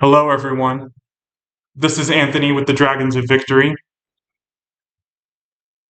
Hello, everyone. This is Anthony with the Dragons of Victory.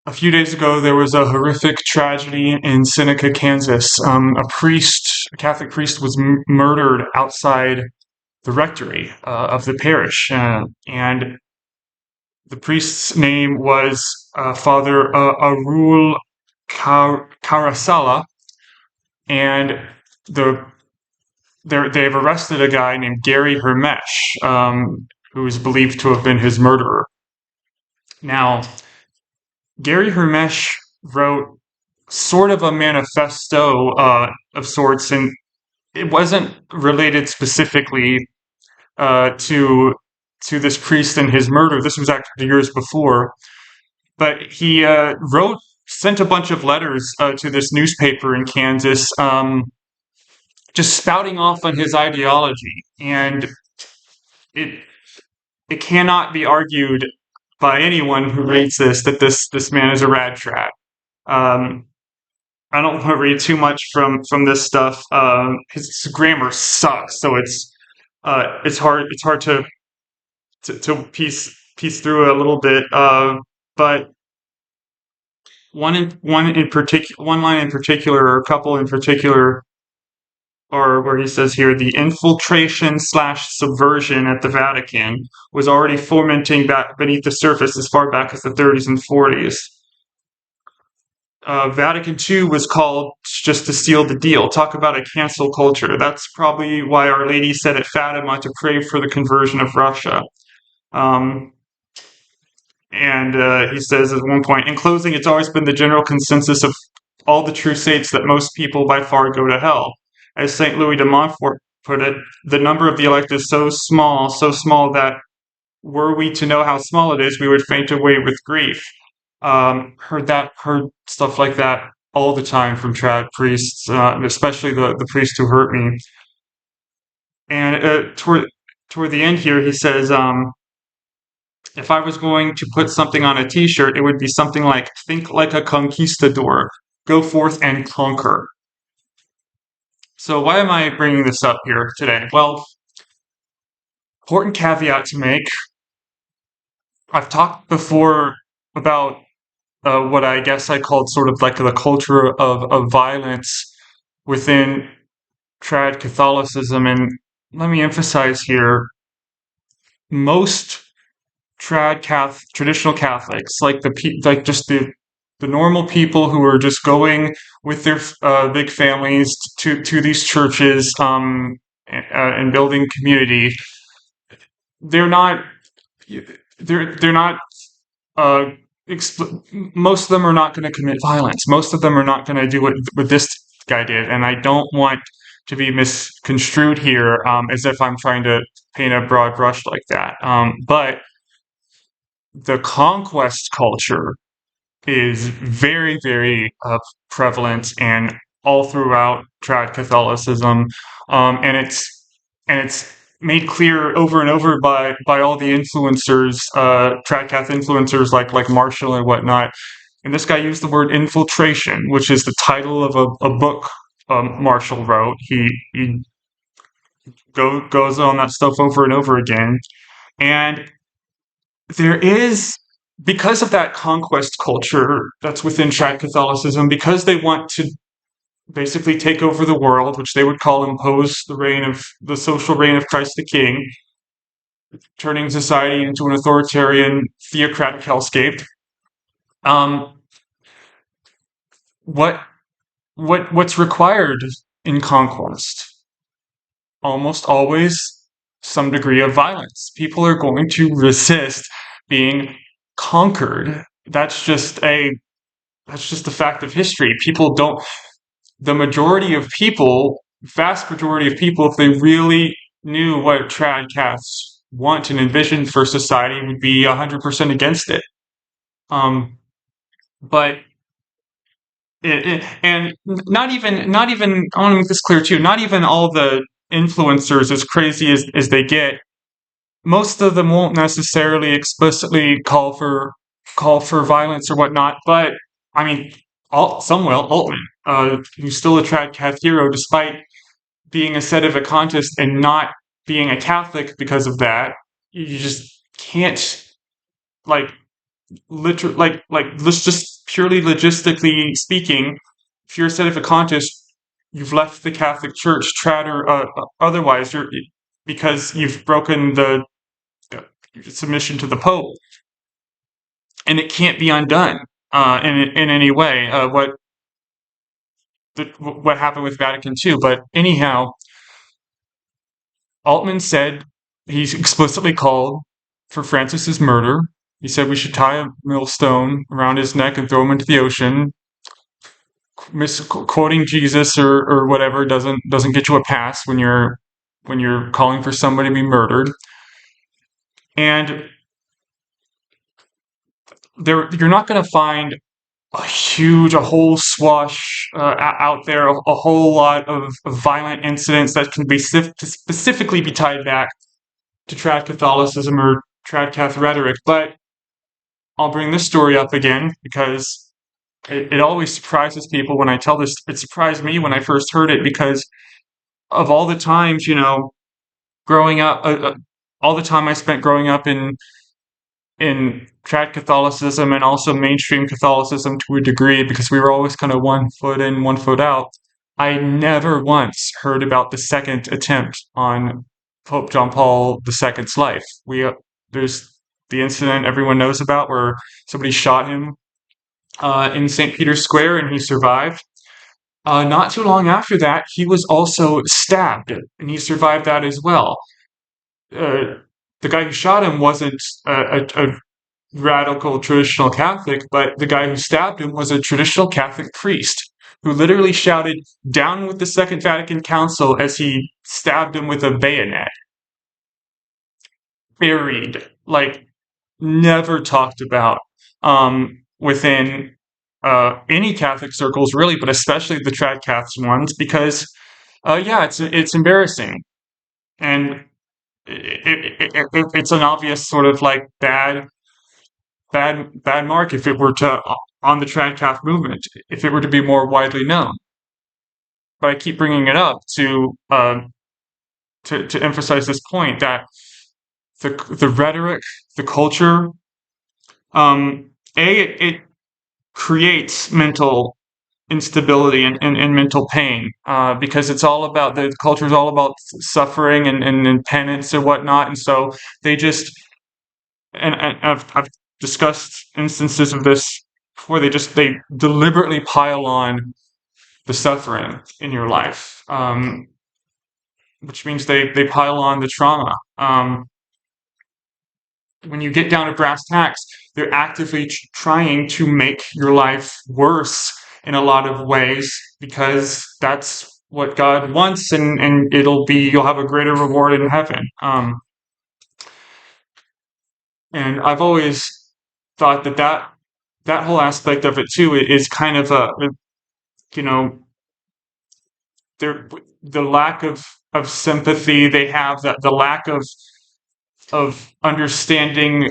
A few days ago, there was a horrific tragedy in Seneca, Kansas. A Catholic priest, was murdered outside the rectory of the parish, and the priest's name was Father Arul Carasala, and the they've arrested a guy named Gary Hermesch, who is believed to have been his murderer. Now, Gary Hermesch wrote sort of a manifesto of sorts, and it wasn't related specifically to this priest and his murder. This was actually years before, but he sent a bunch of letters to this newspaper in Kansas, just spouting off on his ideology, and it it cannot be argued by anyone who reads this that this man is a rad trad. Um, I don't want to read too much from this stuff. His grammar sucks, so it's hard to piece through a little bit. But one line in particular, or a couple in particular, or where he says here, the infiltration slash subversion at the Vatican was already fomenting back beneath the surface as far back as the 30s and 40s. Vatican II was called just to seal the deal. Talk about a cancel culture. That's probably why Our Lady said at Fatima to pray for the conversion of Russia. Um, and he says at one point, in closing, it's always been the general consensus of all the true saints that most people by far go to hell. As St. Louis de Montfort put it, the number of the elect is so small that were we to know how small it is, we would faint away with grief. Heard stuff like that all the time from trad priests, especially the priest who hurt me. And toward the end here, he says, if I was going to put something on a T-shirt, it would be something like "Think like a conquistador, go forth and conquer." So why am I bringing this up here today? Well, important caveat to make. I've talked before about what I guess I called sort of like the culture of violence within trad Catholicism. And let me emphasize here, most traditional Catholics, like the normal people who are just going with their big families to these churches, and building community, they're not they're not uh, most of them are not going to commit violence. Most of them are not going to do what this guy did. And I don't want to be misconstrued here, as if I'm trying to paint a broad brush like that. But the conquest culture is very, very prevalent and all throughout trad Catholicism, and it's made clear over and over by all the influencers, trad Cath influencers like Marshall and whatnot. And this guy used the word infiltration, which is the title of a book Marshall wrote. He goes on that stuff over and over again, and there is, because of that conquest culture that's within trad Catholicism, because they want to basically take over the world, which they would call impose the social reign of Christ the King, turning society into an authoritarian theocratic hellscape. Um, what what's required in conquest? Almost always some degree of violence. People are going to resist being conquered. That's just a fact of history. People don't. The majority of people, vast majority of people, if they really knew what trad cats want and envision for society, would be 100% against it. Um, but and not even I want to make this clear too. Not even all the influencers, as crazy as they get, most of them won't necessarily explicitly call for violence or whatnot. But I mean, some will. Altman, who's still a trad cat hero, despite being a sedevacanist and not being a Catholic because of that. You just can't, like, let's just purely logistically speaking, if you're a sedevacantist, you've left the Catholic Church, trad or otherwise, because you've broken the uh, submission to the Pope, and it can't be undone in any way. What happened with Vatican II, but anyhow, Altman said he explicitly called for Francis's murder. He said we should tie a millstone around his neck and throw him into the ocean. Misquoting Jesus or whatever doesn't get you a pass when you're calling for somebody to be murdered. And you're not going to find a whole swash out there, a whole lot of violent incidents that can be specifically be tied back to trad Catholicism or trad Cath rhetoric. But I'll bring this story up again because it always surprises people when I tell this. It surprised me when I first heard it because of all the times, growing up, all the time I spent growing up in trad Catholicism and also mainstream Catholicism to a degree because we were always kind of one foot in, one foot out. I never once heard about the second attempt on Pope John Paul II's life. There's the incident everyone knows about where somebody shot him in St. Peter's Square and he survived. Not too long after that, he was also stabbed and he survived that as well. Uh, the guy who shot him wasn't a radical traditional Catholic, but the guy who stabbed him was a traditional Catholic priest who literally shouted, "Down with the Second Vatican Council," as he stabbed him with a bayonet. Buried, like, never talked about within any Catholic circles, really, but especially the trad Caths ones, because, yeah, it's embarrassing. And it's an obvious sort of like bad mark if it were to on the trad Cath movement if it were to be more widely known. But I keep bringing it up to emphasize this point that the rhetoric, the culture, it creates mental instability and mental pain because it's all about the culture is all about suffering and penance and whatnot, and so they just and I've discussed instances of this before. They deliberately pile on the suffering in your life, which means they pile on the trauma. When you get down to brass tacks, they're actively trying to make your life worse in a lot of ways because that's what God wants, and you'll have a greater reward in heaven. And I've always thought that whole aspect of it too is kind of you know the lack of sympathy they have, that the lack of understanding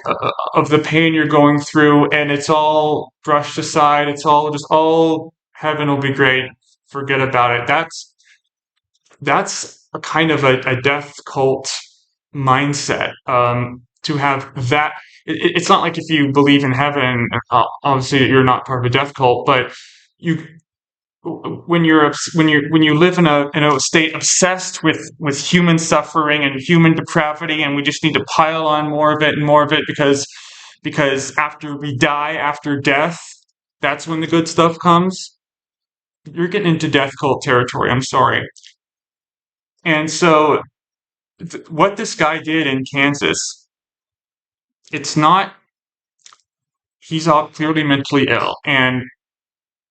of the pain you're going through, and it's all brushed aside. It's all just, oh, heaven will be great, forget about it. That's a kind of a death cult mindset. To have that, it's not like if you believe in heaven, obviously you're not part of a death cult, but you when you live in a state obsessed with human suffering and human depravity, and we just need to pile on more of it and more of it because after we die, after death, that's when the good stuff comes. You're getting into death cult territory. I'm sorry. And so, what this guy did in Kansas, it's not. He's all clearly mentally ill, and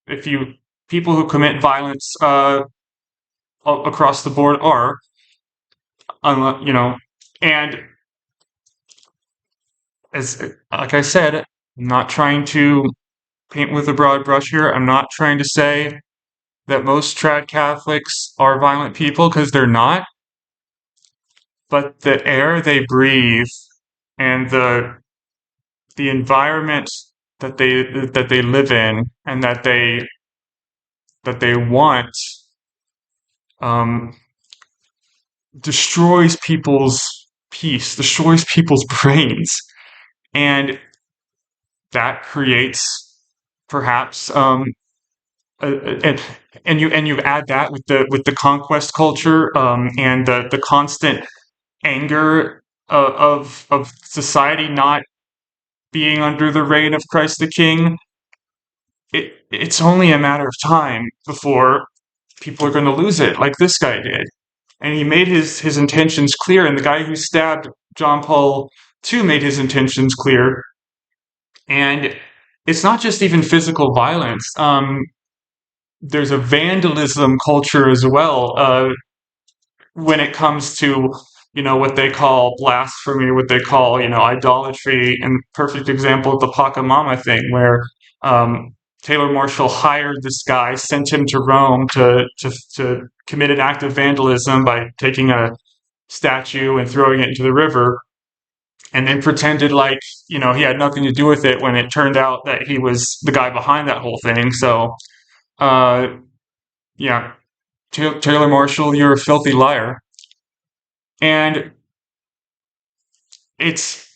if you people who commit violence across the board are, you know, and as like I said, I'm not trying to paint with a broad brush here. I'm not trying to say that most trad Catholics are violent people because they're not, but the air they breathe and the environment that they live in and that they want, um, destroys people's peace, destroys people's brains, and that creates perhaps and you add that with the conquest culture and the constant anger of society not being under the reign of Christ the King. It's only a matter of time before people are going to lose it, like this guy did. And he made his intentions clear, and the guy who stabbed John Paul II made his intentions clear. And it's not just even physical violence. There's a vandalism culture as well when it comes to what they call blasphemy, what they call idolatry. And perfect example of the Pachamama thing, where Taylor Marshall hired this guy, sent him to Rome to commit an act of vandalism by taking a statue and throwing it into the river, and then pretended like he had nothing to do with it when it turned out that he was the guy behind that whole thing. So uh, yeah, Taylor Marshall, you're a filthy liar. And it's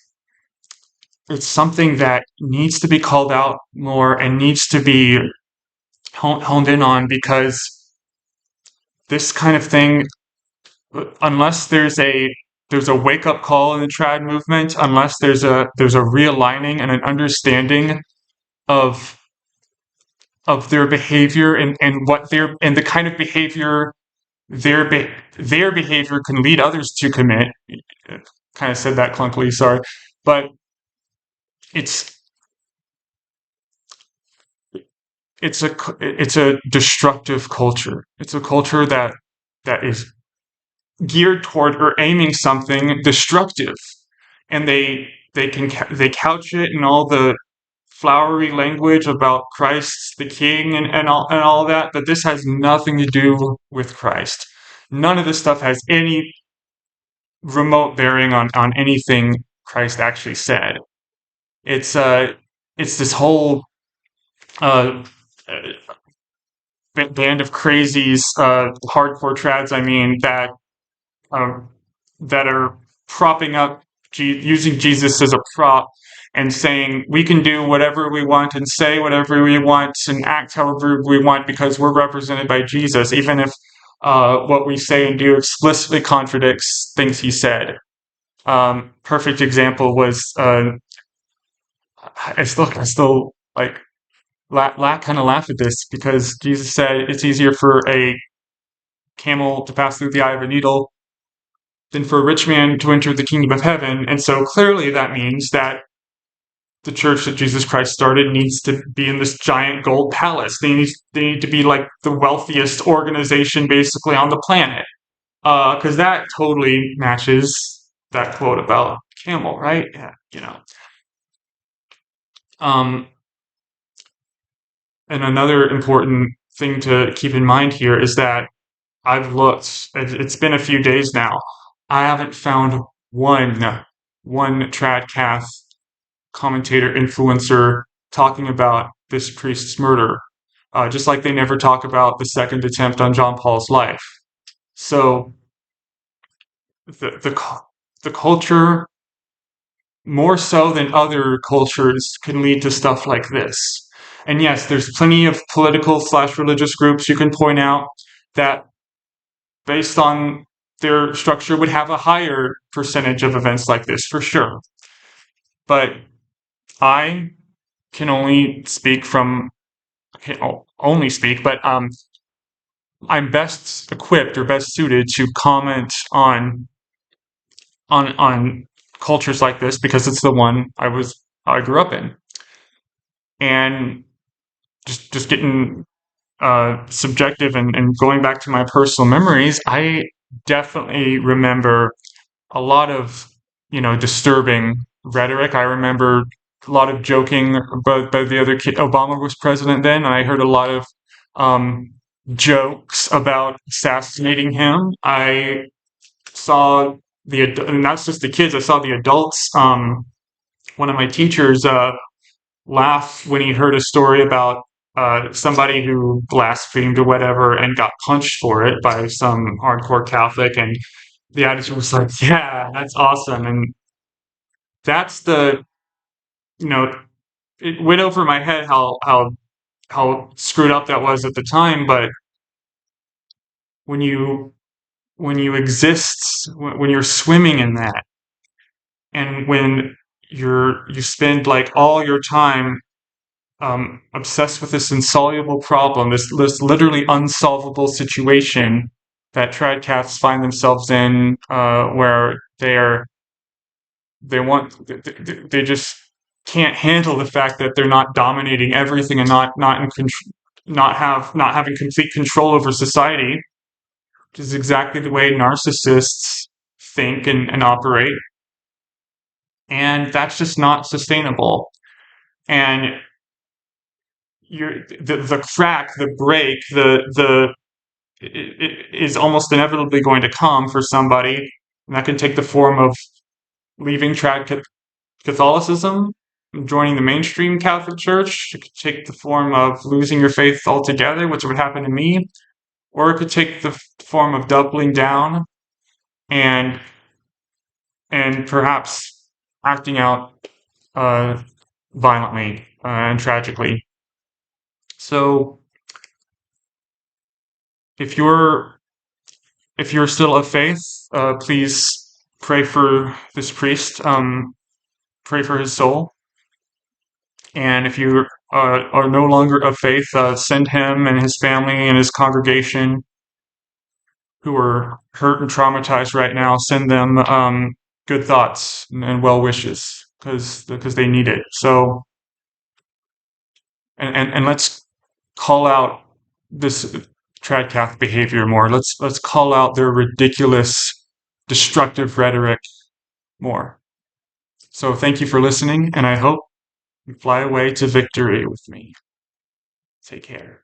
it's something that needs to be called out more and needs to be honed in on, because this kind of thing, unless there's a wake up call in the trad movement, unless there's a realigning and an understanding of their behavior and what and the kind of behavior their behavior can lead others to commit. Kind of said that clunkily, sorry, but it's it's a destructive culture. It's a culture that is geared toward or aiming something destructive, and they couch it in all the flowery language about Christ the King and all that, but this has nothing to do with Christ. None of this stuff has any remote bearing on anything Christ actually said. It's it's this whole uh, band of crazies, hardcore trads, I mean, um, that are propping up, using Jesus as a prop and saying we can do whatever we want and say whatever we want and act however we want because we're represented by Jesus, even if what we say and do explicitly contradicts things he said. Perfect example was I still like kind of laugh at this, because Jesus said it's easier for a camel to pass through the eye of a needle than for a rich man to enter the kingdom of heaven. And so clearly that means that the church that Jesus Christ started needs to be in this giant gold palace. They need to be like the wealthiest organization basically on the planet. Because that totally matches that quote about camel, right? Yeah. Um, and another important thing to keep in mind here is that I've looked, it's been a few days now. I haven't found one tradcath commentator influencer talking about this priest's murder, just like they never talk about the second attempt on John Paul's life. So the culture, more so than other cultures, can lead to stuff like this. And yes, there's plenty of political/religious groups you can point out that, based on their structure, would have a higher percentage of events like this, for sure. But I can only speak but I'm best equipped or best suited to comment on cultures like this because it's the one I grew up in. And just getting subjective and going back to my personal memories, I definitely remember a lot of disturbing rhetoric. I remember a lot of joking about the other kid. Obama was president then, and I heard a lot of um, jokes about assassinating him. I saw and that's just the kids. I saw the adults. One of my teachers laughed when he heard a story about somebody who blasphemed or whatever and got punched for it by some hardcore Catholic, and the attitude was like, yeah, that's awesome. And that's the, you know, it went over my head how screwed up that was at the time. But when you when you exist, when you're swimming in that, and when you spend like all your time obsessed with this insoluble problem, this literally unsolvable situation that tradcasts find themselves in, where they just can't handle the fact that they're not dominating everything and not having complete control over society, which is exactly the way narcissists think and operate. And that's just not sustainable. And the crack, the break, the it is almost inevitably going to come for somebody, and that can take the form of leaving Catholicism, joining the mainstream Catholic Church. It could take the form of losing your faith altogether, which would happen to me, or it could take the form of doubling down and perhaps acting out uh, violently and tragically. So if you're still of faith, please pray for this priest. Pray for his soul. And if you are no longer of faith, send him and his family and his congregation who are hurt and traumatized right now. Send them good thoughts and well wishes because they need it. So and let's call out this tradcath behavior more. Let's call out their ridiculous, destructive rhetoric more. So thank you for listening, and I hope you fly away to victory with me. Take care.